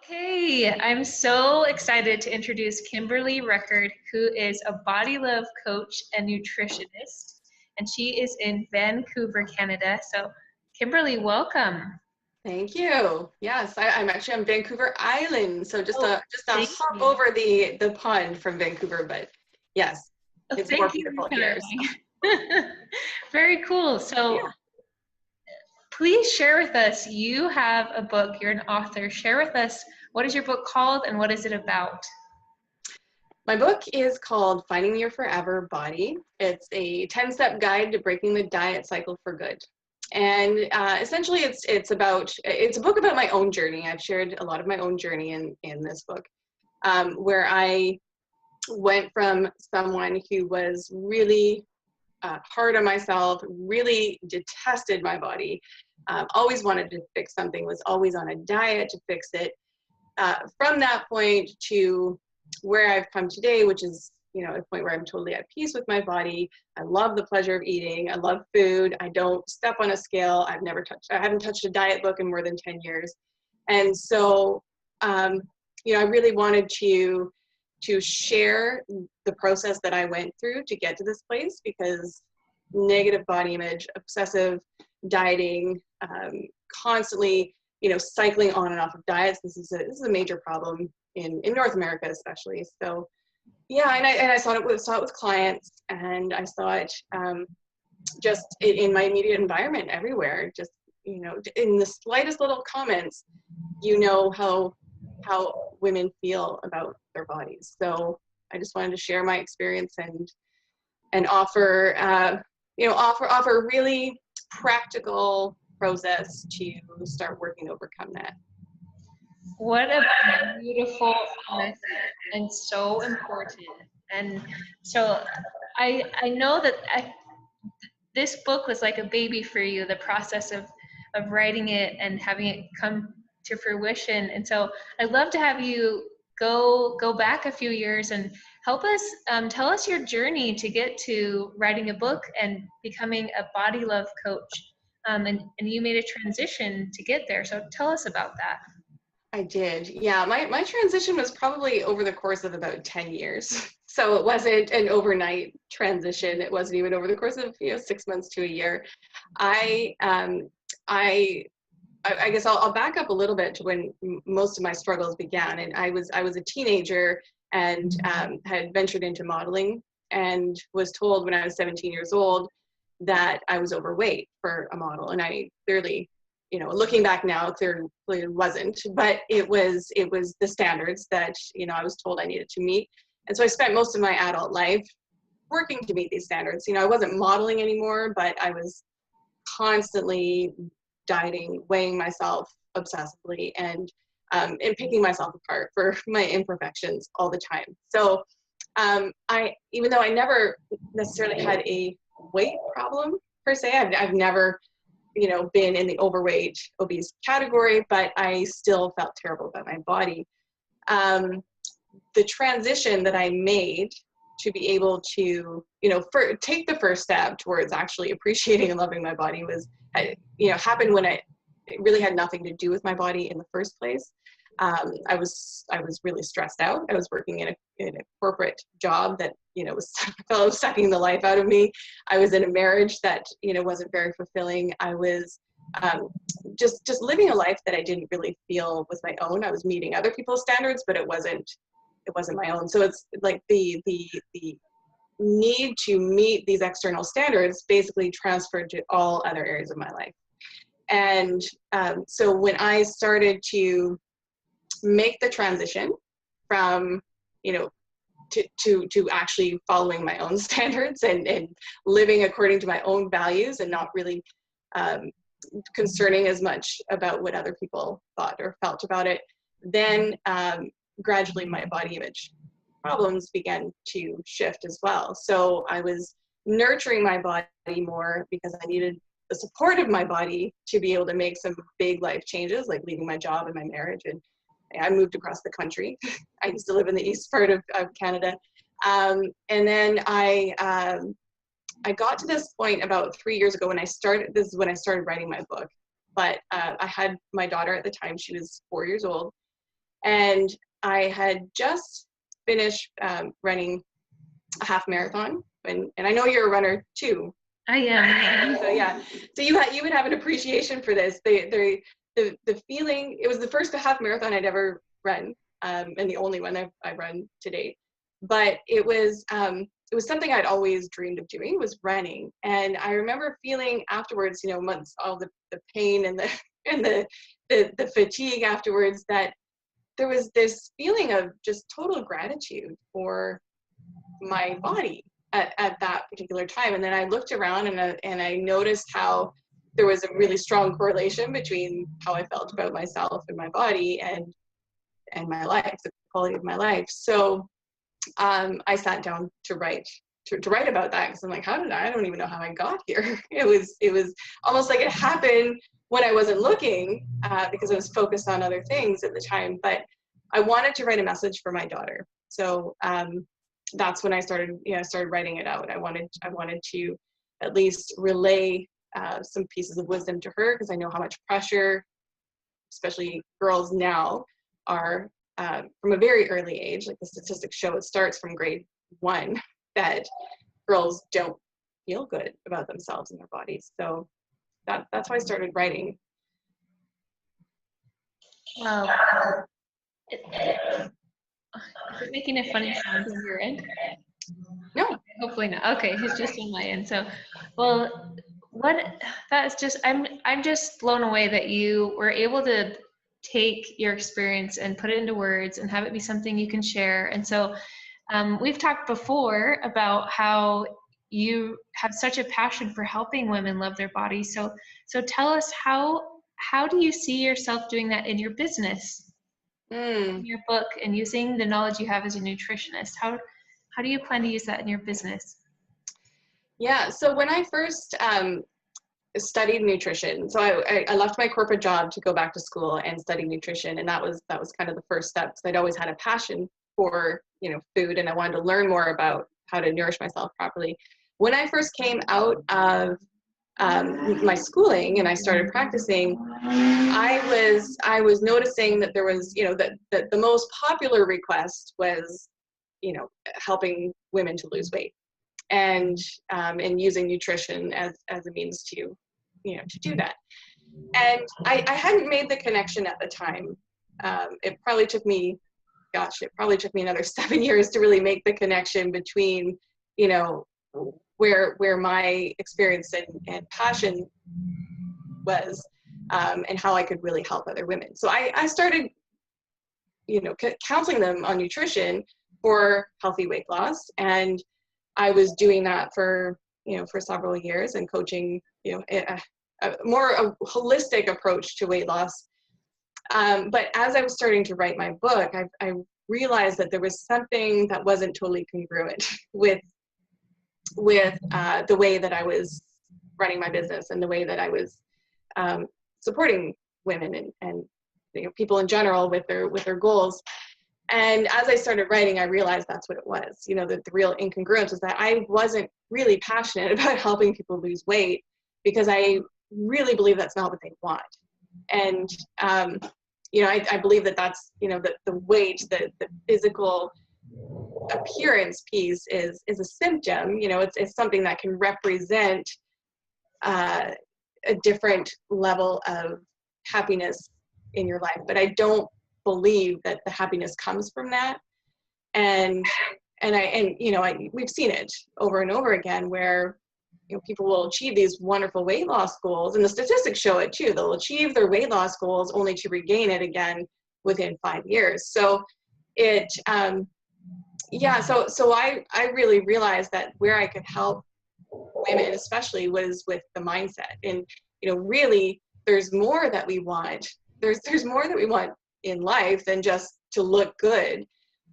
Hey, I'm so excited to introduce Kimberley Record, who is a body love coach and nutritionist, and she is in Vancouver, Canada. So, Kimberley, welcome. Thank you. Yes, I'm actually on Vancouver Island, so just Oh, a thank hop you. over the pond from Vancouver, but yes, Oh, it's more thank you beautiful for here. sharing. Very cool. Yeah. So, please share with us. You have a book, you're an author. Share with us, what is your book called and what is it about? My book is called Finding Your Forever Body. It's a 10-step guide to breaking the diet cycle for good. And essentially it's a book about my own journey. I've shared a lot of my own journey in this book, where I went from someone who was really hard on myself, really detested my body, always wanted to fix something, was always on a diet to fix it. From that point to where I've come today, which is, a point where I'm totally at peace with my body. I love the pleasure of eating. I love food. I don't step on a scale. I haven't touched a diet book in more than 10 years. And so, I really wanted to share the process that I went through to get to this place, because negative body image, obsessive dieting, constantly, cycling on and off of diets. This is a major problem in North America, especially. So, yeah, and I saw it with clients, and I saw it just in my immediate environment everywhere. Just in the slightest little comments, how women feel about their bodies. So I just wanted to share my experience and offer offer a really practical process to start working to overcome that. What a beautiful message and so important. And so I know that this book was like a baby for you, the process of writing it and having it come to fruition. And so I'd love to have you go back a few years and help us tell us your journey to get to writing a book and becoming a body love coach. And you made a transition to get there. So tell us about that. I did. Yeah, my transition was probably over the course of about 10 years. So it wasn't an overnight transition. It wasn't even over the course of 6 months to a year. I I I guess I'll back up a little bit to when most of my struggles began. And I was a teenager and had ventured into modeling, and was told when I was 17 years old that I was overweight for a model. And I clearly, looking back now, clearly wasn't, but it was the standards that, I was told I needed to meet. And so I spent most of my adult life working to meet these standards. I wasn't modeling anymore, but I was constantly dieting, weighing myself obsessively, and picking myself apart for my imperfections all the time. So even though I never necessarily had a weight problem per se, I've never, been in the overweight, obese category, but I still felt terrible about my body. The transition that I made to be able to, take the first step towards actually appreciating and loving my body happened when it really had nothing to do with my body in the first place. I was really stressed out. I was working in a corporate job that, was sucking the life out of me. I was in a marriage that, wasn't very fulfilling. I was just living a life that I didn't really feel was my own. I was meeting other people's standards, but it wasn't my own. So it's like the need to meet these external standards basically transferred to all other areas of my life. And so when I started to make the transition from, to actually following my own standards and living according to my own values, and not really concerning as much about what other people thought or felt about it, then gradually my body image problems began to shift as well. So I was nurturing my body more because I needed the support of my body to be able to make some big life changes, like leaving my job and my marriage. And I moved across the country. I used to live in the east part of Canada. And then I got to this point about 3 years ago when I started writing my book. But I had my daughter at the time. She was 4 years old. And I had just finished running a half marathon, and I know you're a runner too. I am. So yeah, so you would have an appreciation for this. The feeling, it was the first half marathon I'd ever run, and the only one I've run to date. But it was something I'd always dreamed of doing, was running. And I remember feeling afterwards, you know, months, all the pain and the fatigue afterwards, that there was this feeling of just total gratitude for my body at that particular time. And then I looked around and I noticed how there was a really strong correlation between how I felt about myself and my body and my life, the quality of my life. So I sat down to write about that, because I'm like, I don't even know how I got here. It was almost like it happened when I wasn't looking, because I was focused on other things at the time. But I wanted to write a message for my daughter. So that's when I started writing it out. I wanted to at least relay some pieces of wisdom to her, because I know how much pressure, especially girls now, are from a very early age. Like the statistics show, it starts from grade 1 that girls don't feel good about themselves and their bodies. So that's why I started writing. Wow. Is it making a funny sound on your end? No. Hopefully not. Okay, it's just on my end. So, well, I'm just blown away that you were able to take your experience and put it into words and have it be something you can share. And so we've talked before about how you have such a passion for helping women love their bodies. So tell us, how do you see yourself doing that in your business, in your book, and using the knowledge you have as a nutritionist? How do you plan to use that in your business? Yeah, so when I first studied nutrition, so I left my corporate job to go back to school and study nutrition, and that was kind of the first step, because I'd always had a passion for, you know, food, and I wanted to learn more about how to nourish myself properly. When I first came out of my schooling and I started practicing, I was noticing that there was, you know, that the most popular request was, you know, helping women to lose weight, and using nutrition as a means to, you know, to do that. And I hadn't made the connection at the time. It probably took me another 7 years to really make the connection between, you know, where my experience and passion was, and how I could really help other women. So I started, you know, counseling them on nutrition for healthy weight loss, and I was doing that for several years, and coaching, you know, a holistic approach to weight loss. But as I was starting to write my book, I realized that there was something that wasn't totally congruent with the way that I was running my business and the way that I was supporting women and you know, people in general with their goals. And as I started writing, I realized that's what it was. You know, the real incongruence was that I wasn't really passionate about helping people lose weight, because I really believe that's not what they want. And, you know, I believe that that's, you know, the weight, the physical appearance piece is a symptom. You know, it's something that can represent a different level of happiness in your life. But I don't believe that the happiness comes from that. And you know, we've seen it over and over again, where, you know, people will achieve these wonderful weight loss goals, and the statistics show it too. They'll achieve their weight loss goals only to regain it again within 5 years. So it, yeah, so I really realized that where I could help women especially was with the mindset. And, you know, really there's more that we want. There's more that we want in life than just to look good.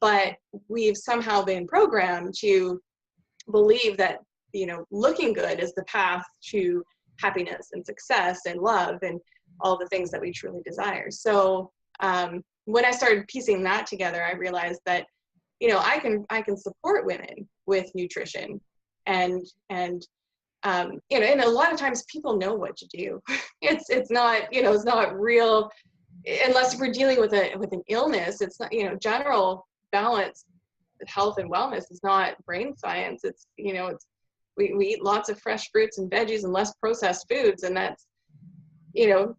But we've somehow been programmed to believe that, you know, looking good is the path to happiness and success and love and all the things that we truly desire. So when I started piecing that together, I realized that, you know, I can support women with nutrition, and you know, and a lot of times people know what to do. It's not, you know, it's not real unless we're dealing with an illness, it's not, you know, general balance, health and wellness is not brain science. It's, you know, it's, we eat lots of fresh fruits and veggies and less processed foods, and that's, you know,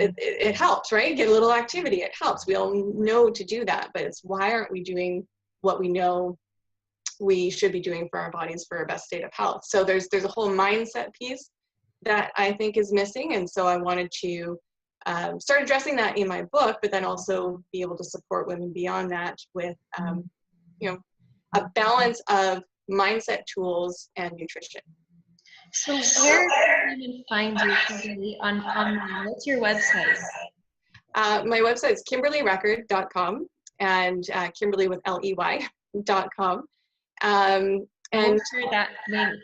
it helps, right? Get a little activity, it helps. We all know to do that, but it's why aren't we doing what we know we should be doing for our bodies for our best state of health? So there's a whole mindset piece that I think is missing, and so I wanted to start addressing that in my book, but then also be able to support women beyond that with you know, a balance of mindset tools and nutrition. So where can women find you, Kimberly, online? What's your website? My website is kimberleyrecord.com and Kimberly with LEY.com. And we'll share that link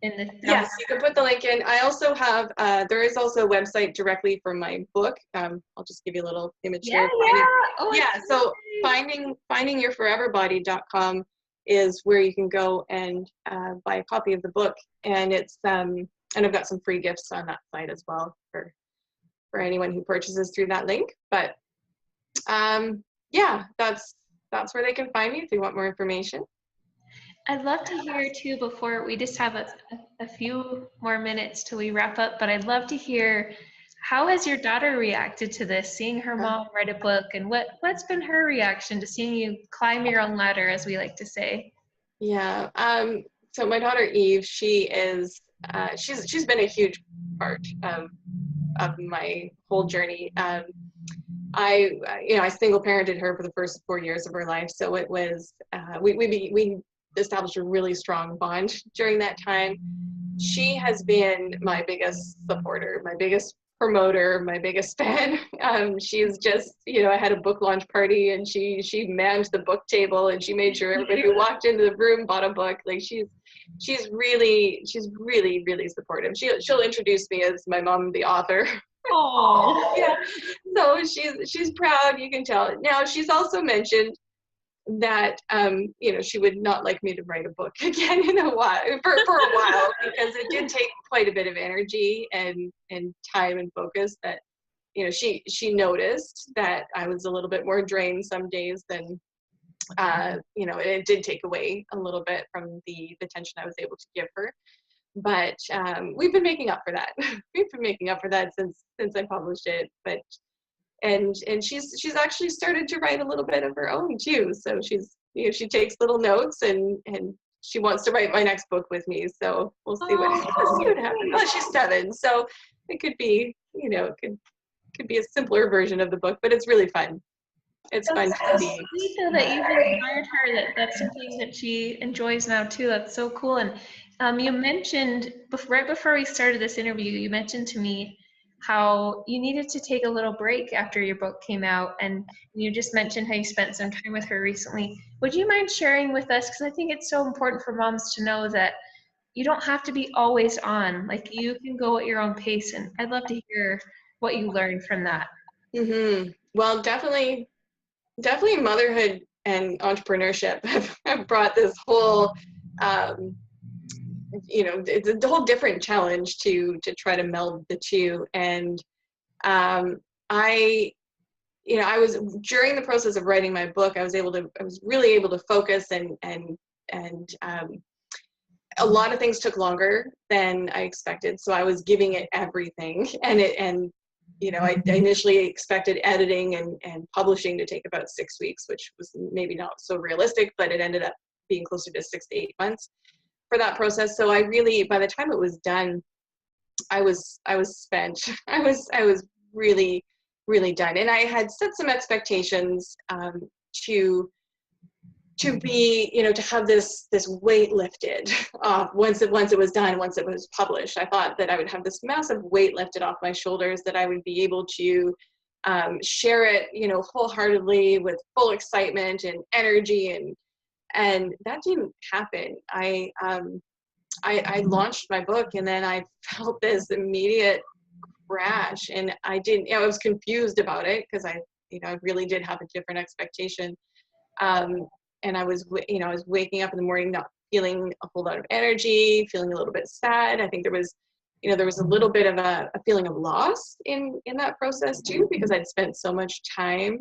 in the yes, you can put the link in. I also have, there is also a website directly for my book. I'll just give you a little image here. So findingyourforeverbody.com is where you can go and buy a copy of the book. And it's, and I've got some free gifts on that site as well for anyone who purchases through that link. But yeah, that's where they can find me if they want more information. I'd love to hear too, before we just have a few more minutes till we wrap up, but I'd love to hear, how has your daughter reacted to this, seeing her mom write a book, and what's been her reaction to seeing you climb your own ladder, as we like to say? Yeah, so my daughter Eve, she is, she's been a huge part of my whole journey. I single parented her for the first 4 years of her life, so it was we established a really strong bond during that time. She has been my biggest supporter, my biggest promoter, my biggest fan. She's just, you know, I had a book launch party and she manned the book table and she made sure everybody who walked into the room bought a book. Like she's really supportive. She'll introduce me as my mom, the author. Oh, yeah. So she's proud, you can tell. Now she's also mentioned that you know, she would not like me to write a book again in a while for a while, because it did take quite a bit of energy and time and focus. That, you know, she noticed that I was a little bit more drained some days than you know, it did take away a little bit from the attention I was able to give her. But we've been making up for that. We've been making up for that since I published it. But and she's actually started to write a little bit of her own too. So she's, you know, she takes little notes and she wants to write my next book with me. So we'll see what happens. Well, she's 7, so it could be, you know, it could be a simpler version of the book, but it's really fun. It's fun to be. Sweet though that you've inspired her, that's something that she enjoys now too. That's so cool. And you mentioned right before we started this interview, you mentioned to me how you needed to take a little break after your book came out, and you just mentioned how you spent some time with her recently. Would you mind sharing with us, because I think it's so important for moms to know that you don't have to be always on, like you can go at your own pace, and I'd love to hear what you learned from that. Well, definitely motherhood and entrepreneurship have brought this whole you know, it's a whole different challenge to try to meld the two. And I was, during the process of writing my book, I was really able to focus, and a lot of things took longer than I expected. So I was giving it everything, and you know, I initially expected editing and publishing to take about 6 weeks, which was maybe not so realistic, but it ended up being closer to 6 to 8 months for that process. So I really, by the time it was done, I was spent. I was really done, and I had set some expectations to be, you know, to have this weight lifted off once it was done, once it was published. I thought that I would have this massive weight lifted off my shoulders, that I would be able to share it, you know, wholeheartedly with full excitement and energy, and that didn't happen. I launched my book, and then I felt this immediate crash, and I was confused about it, because I really did have a different expectation. And I was waking up in the morning not feeling a whole lot of energy, feeling a little bit sad. I think there was there was a little bit of a feeling of loss in that process too, because I'd spent so much time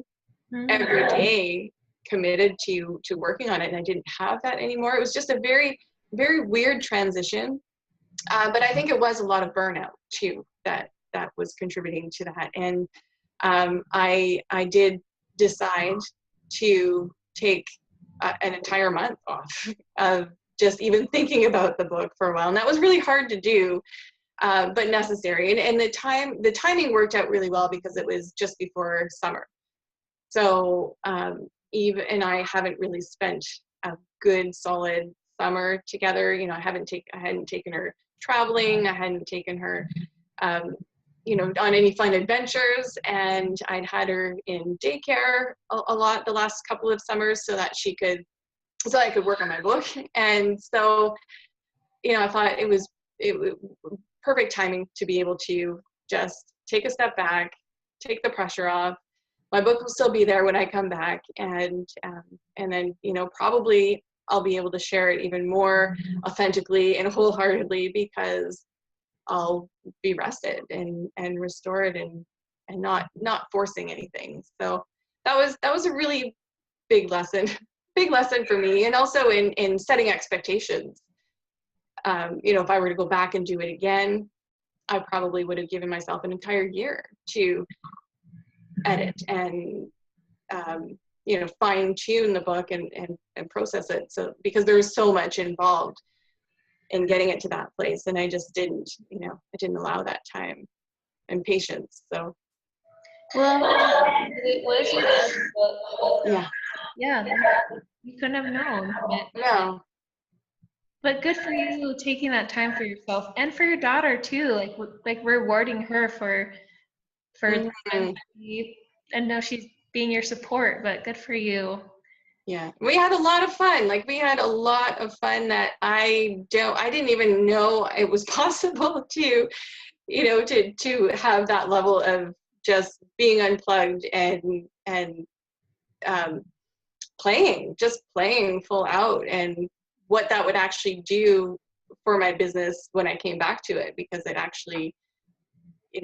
every day committed to working on it, and I didn't have that anymore. It was just a very, very weird transition. But I think it was a lot of burnout too that was contributing to that. And I did decide to take an entire month off of just even thinking about the book for a while. And that was really hard to do, but necessary. And the timing worked out really well because it was just before summer. So Eve and I haven't really spent a good solid summer together. I hadn't taken her traveling. I hadn't taken her, on any fun adventures, and I'd had her in daycare a lot the last couple of summers so that I could work on my book. And so, I thought it was perfect timing to be able to just take a step back, take the pressure off. My book will still be there when I come back, and then probably I'll be able to share it even more authentically and wholeheartedly because I'll be rested and restored and not forcing anything. So that was a really big lesson for me, and also in setting expectations. If I were to go back and do it again, I probably would have given myself an entire year to edit and fine tune the book and process it. So because there was so much involved in getting it to that place, and I just didn't, I didn't allow that time and patience. So. Well, it was your best book. Yeah. Yeah, you couldn't have known. No. But good for you taking that time for yourself and for your daughter too, like rewarding her for the time and now she's being your support, but good for you. Yeah, we had a lot of fun. Like we had a lot of fun that I didn't even know it was possible to, to have that level of just being unplugged and playing full out, and what that would actually do for my business when I came back to it, because it actually,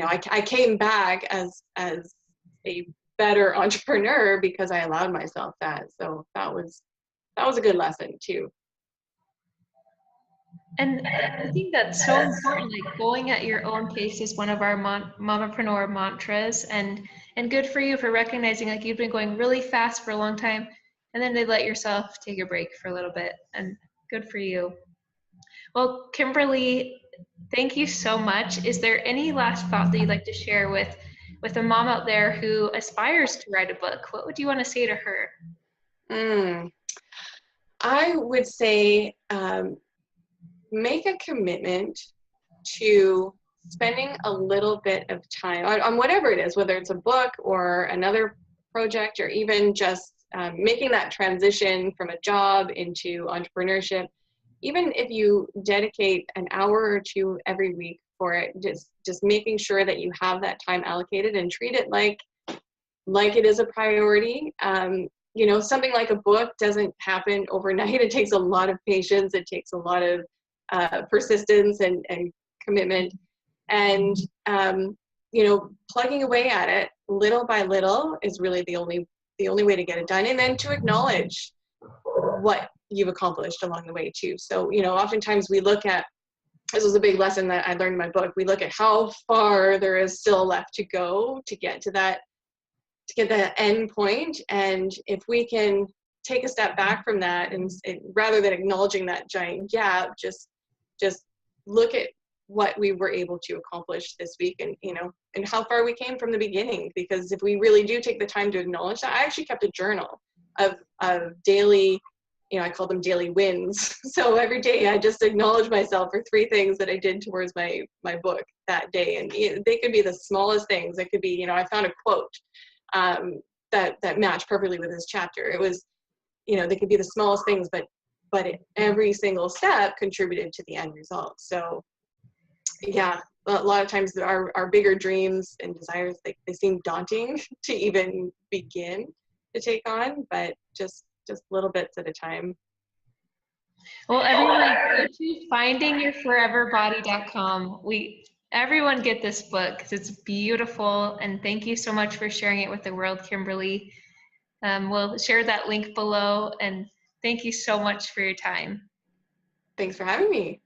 I came back as a better entrepreneur because I allowed myself that. So that was a good lesson too. And I think that's so important. Like going at your own pace is one of our mamapreneur mantras, and good for you for recognizing like you've been going really fast for a long time, and then they let yourself take a break for a little bit, and good for you. Well, Kimberley, thank you so much. Is there any last thought that you'd like to share with a mom out there who aspires to write a book? What would you want to say to her? I would say make a commitment to spending a little bit of time on whatever it is, whether it's a book or another project, or even just making that transition from a job into entrepreneurship. Even if you dedicate an hour or two every week for it, just making sure that you have that time allocated and treat it like it is a priority. Something like a book doesn't happen overnight. It takes a lot of patience. It takes a lot of persistence and commitment, and plugging away at it little by little is really the only way to get it done. And then to acknowledge what you've accomplished along the way too. So, oftentimes we look at, this was a big lesson that I learned in my book, we look at how far there is still left to go to get to that end point. And if we can take a step back from that, and rather than acknowledging that giant gap, just look at what we were able to accomplish this week, and and how far we came from the beginning. Because if we really do take the time to acknowledge that, I actually kept a journal of daily, I call them daily wins. So every day I just acknowledge myself for 3 things that I did towards my book that day. And they could be the smallest things. It could be, I found a quote that matched perfectly with this chapter. It was, they could be the smallest things, but every single step contributed to the end result. So yeah, a lot of times our bigger dreams and desires, they seem daunting to even begin to take on, but just little bits at a time. Well, everyone, go to findingyourforeverbody.com. Everyone get this book because it's beautiful. And thank you so much for sharing it with the world, Kimberly. We'll share that link below. And thank you so much for your time. Thanks for having me.